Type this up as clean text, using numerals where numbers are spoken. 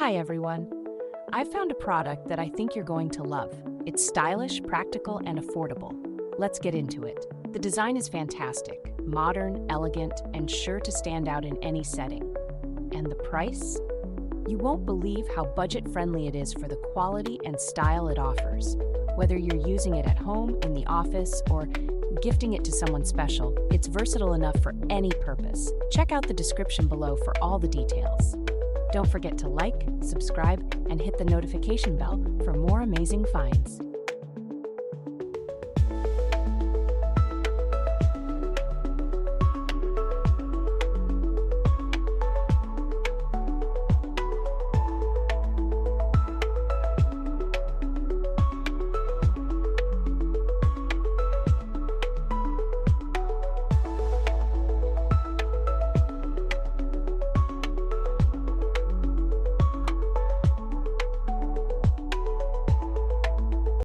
Hi everyone. I've found a product that I think you're going to love. It's stylish, practical, and affordable. Let's get into it. The design is fantastic, modern, elegant, and sure to stand out in any setting. And the price? You won't believe how budget-friendly it is for the quality and style it offers. Whether you're using it at home, in the office, or gifting it to someone special, it's versatile enough for any purpose. Check out the description below for all the details. Don't forget to like, subscribe, and hit the notification bell for more amazing finds.